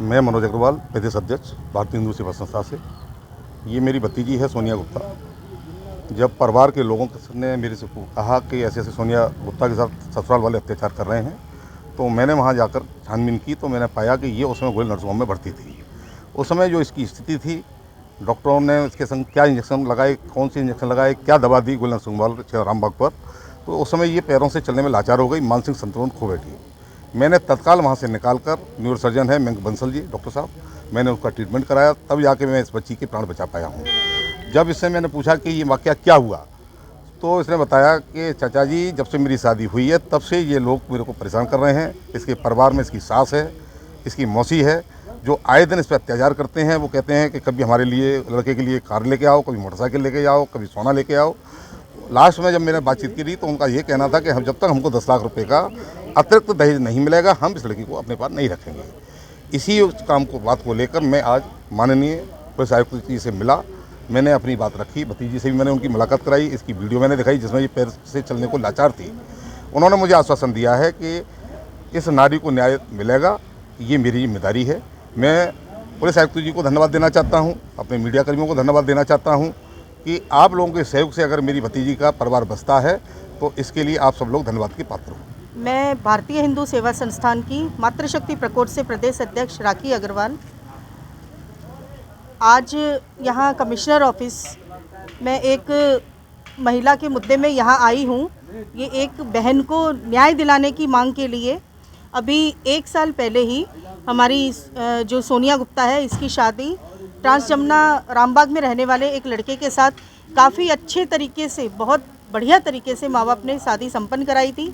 मैं मनोज अग्रवाल, प्रदेश अध्यक्ष भारतीय हिंदू सेवा संस्था से। ये मेरी भतीजी है सोनिया गुप्ता। जब परिवार के लोगों ने मेरे से कहा कि ऐसे ऐसे सोनिया गुप्ता के साथ ससुराल वाले अत्याचार कर रहे हैं, तो मैंने वहाँ जाकर छानबीन की तो मैंने पाया कि ये उस समय गोयल नर्सिंग होम में भर्ती थी। उस समय जो इसकी स्थिति थी, डॉक्टरों ने इसके संग क्या इंजेक्शन लगाए, कौन सी इंजेक्शन लगाए, क्या दवा दी गोयल नर्सिंग होम रामबाग पर, तो उस समय ये पैरों से चलने में लाचार हो गई, मानसिक संतुलन खो बैठी। मैंने तत्काल वहाँ से निकालकर, न्यूरोसर्जन है मेंक बंसल जी डॉक्टर साहब, मैंने उसका ट्रीटमेंट कराया, तब जाके मैं इस बच्ची के प्राण बचा पाया हूँ। जब इससे मैंने पूछा कि ये वाक़या क्या हुआ, तो इसने बताया कि चाचा जी, जब से मेरी शादी हुई है तब से ये लोग मेरे को परेशान कर रहे हैं। इसके परिवार में इसकी सास है, इसकी मौसी है, जो आए दिन इस पर अत्याचार करते हैं। वो कहते हैं कि कभी हमारे लिए, लड़के के लिए कार लेके आओ, कभी मोटरसाइकिल लेके आओ, कभी सोना लेके आओ। लास्ट में जब मैंने बातचीत की तो उनका ये कहना था कि हम जब तक हमको 10 लाख रुपए का अतिरिक्त दहेज नहीं मिलेगा, हम इस लड़की को अपने पास नहीं रखेंगे। इसी बात को लेकर मैं आज माननीय पुलिस आयुक्त जी से मिला। मैंने अपनी बात रखी, भतीजी से भी मैंने उनकी मुलाकात कराई, इसकी वीडियो मैंने दिखाई जिसमें ये पैर से चलने को लाचार थी। उन्होंने मुझे आश्वासन दिया है कि इस नारी को न्याय मिलेगा, ये मेरी जिम्मेदारी है। मैं पुलिस आयुक्त जी को धन्यवाद देना चाहता हूँ, अपने मीडिया कर्मियों को धन्यवाद देना चाहता हूँ कि आप लोगों के सहयोग से अगर मेरी भतीजी का परिवार बचता है तो इसके लिए आप सब लोग धन्यवाद के पात्र हो। मैं भारतीय हिंदू सेवा संस्थान की मातृशक्ति प्रकोष्ठ से प्रदेश अध्यक्ष राखी अग्रवाल आज यहाँ कमिश्नर ऑफिस में एक महिला के मुद्दे में यहाँ आई हूँ। ये एक बहन को न्याय दिलाने की मांग के लिए अभी 1 साल पहले ही हमारी जो सोनिया गुप्ता है, इसकी शादी ट्रांस जमुना रामबाग में रहने वाले एक लड़के के साथ काफ़ी अच्छे तरीके से, बहुत बढ़िया तरीके से माँ बाप ने शादी संपन्न कराई थी।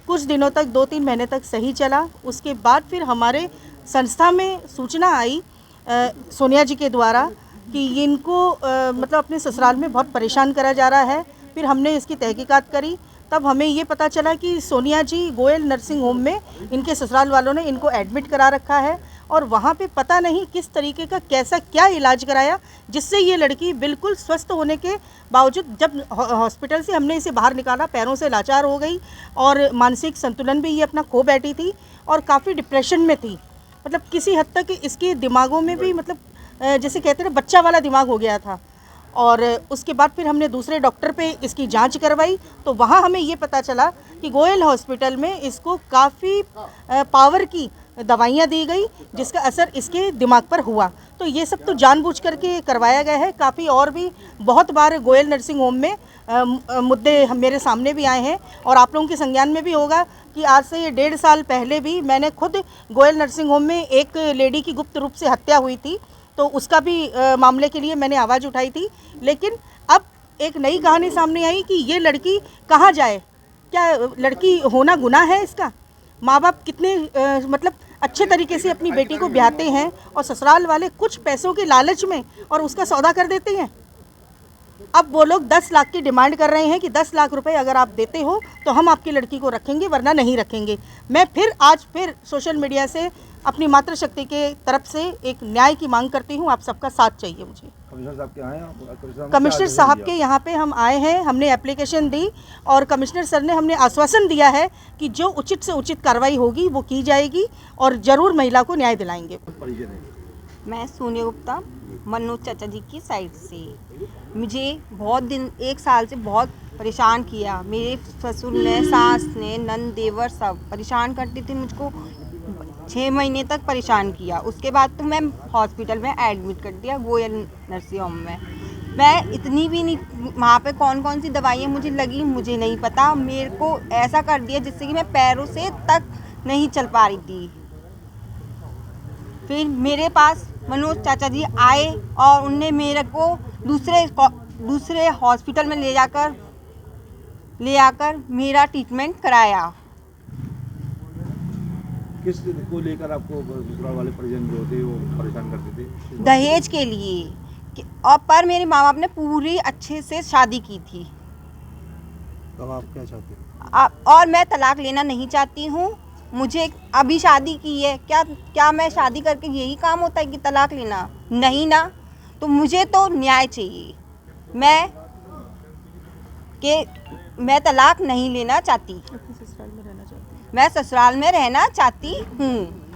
कुछ दिनों तक, 2-3 महीने तक सही चला। उसके बाद फिर हमारे संस्था में सूचना आई सोनिया जी के द्वारा कि इनको मतलब अपने ससुराल में बहुत परेशान करा जा रहा है। फिर हमने इसकी तहकीकात करी, तब हमें ये पता चला कि सोनिया जी गोयल नर्सिंग होम में इनके ससुराल वालों ने इनको एडमिट करा रखा है और वहाँ पे पता नहीं किस तरीके का कैसा क्या इलाज कराया, जिससे ये लड़की बिल्कुल स्वस्थ होने के बावजूद जब हॉस्पिटल से हमने इसे बाहर निकाला, पैरों से लाचार हो गई और मानसिक संतुलन भी ये अपना खो बैठी थी और काफ़ी डिप्रेशन में थी। मतलब किसी हद तक इसके दिमागों में भी, मतलब जैसे कहते हैं बच्चा वाला दिमाग हो गया था। और उसके बाद फिर हमने दूसरे डॉक्टर पे इसकी जांच करवाई तो वहाँ हमें ये पता चला कि गोयल हॉस्पिटल में इसको काफ़ी पावर की दवाइयाँ दी गई, जिसका असर इसके दिमाग पर हुआ। तो ये सब तो जानबूझ करके करवाया गया है। काफ़ी और भी बहुत बार गोयल नर्सिंग होम में मुद्दे मेरे सामने भी आए हैं और आप लोगों के संज्ञान में भी होगा कि आज से ये 1.5 साल पहले भी मैंने खुद गोयल नर्सिंग होम में एक लेडी की गुप्त रूप से हत्या हुई थी, तो उसका भी मामले के लिए मैंने आवाज़ उठाई थी। लेकिन अब एक नई कहानी सामने आई कि ये लड़की कहाँ जाए, क्या लड़की होना गुनाह है इसका? माँ बाप कितने मतलब अच्छे तरीके से अपनी बेटी को ब्याहते हैं और ससुराल वाले कुछ पैसों के लालच में और उसका सौदा कर देते हैं। अब वो लोग 10 लाख की डिमांड कर रहे हैं कि 10 लाख रुपए अगर आप देते हो तो हम आपकी लड़की को रखेंगे, वरना नहीं रखेंगे। मैं आज फिर सोशल मीडिया से अपनी मातृशक्ति के तरफ से एक न्याय की मांग करती हूँ। आप सबका साथ चाहिए मुझे। कमिश्नर साहब के आए हैं? कमिश्नर साहब के यहाँ पे हम आए हैं, हमने एप्लीकेशन दी और कमिश्नर सर ने हमने आश्वासन दिया है कि जो उचित से उचित कार्रवाई होगी वो की जाएगी और ज़रूर महिला को न्याय दिलाएंगे। मैं सोनिया गुप्ता, मनोज चाचा जी की साइड से। मुझे बहुत दिन, 1 साल से बहुत परेशान किया। मेरे ससुर ने, सास ने, नंद, देवर सब परेशान करती थी मुझको। 6 महीने तक परेशान किया। उसके बाद तो मैं हॉस्पिटल में एडमिट कर दिया गोयल नर्सिंग होम में। मैं इतनी भी नहीं, वहाँ पे कौन कौन सी दवाइयाँ मुझे लगी मुझे नहीं पता। मेरे को ऐसा कर दिया जिससे कि मैं पैरों से तक नहीं चल पा रही थी। फिर मेरे पास मनोज चाचा जी आए और उनने मेरे को दूसरे हॉस्पिटल में ले आकर मेरा ट्रीटमेंट कराया। किस को लेकर आपको ससुराल वाले परिजन जो थे वो परेशान करते थे? दहेज के लिए। और पर मेरे माँ बाप ने पूरी अच्छे से शादी की थी। तो आप क्या चाहते हैं? और मैं तलाक लेना नहीं चाहती हूँ। मुझे अभी शादी की है, क्या मैं शादी करके यही काम होता है कि तलाक लेना? नहीं ना। तो मुझे तो न्याय चाहिए। मैं तलाक नहीं लेना चाहती। मैं ससुराल में रहना चाहती हूँ।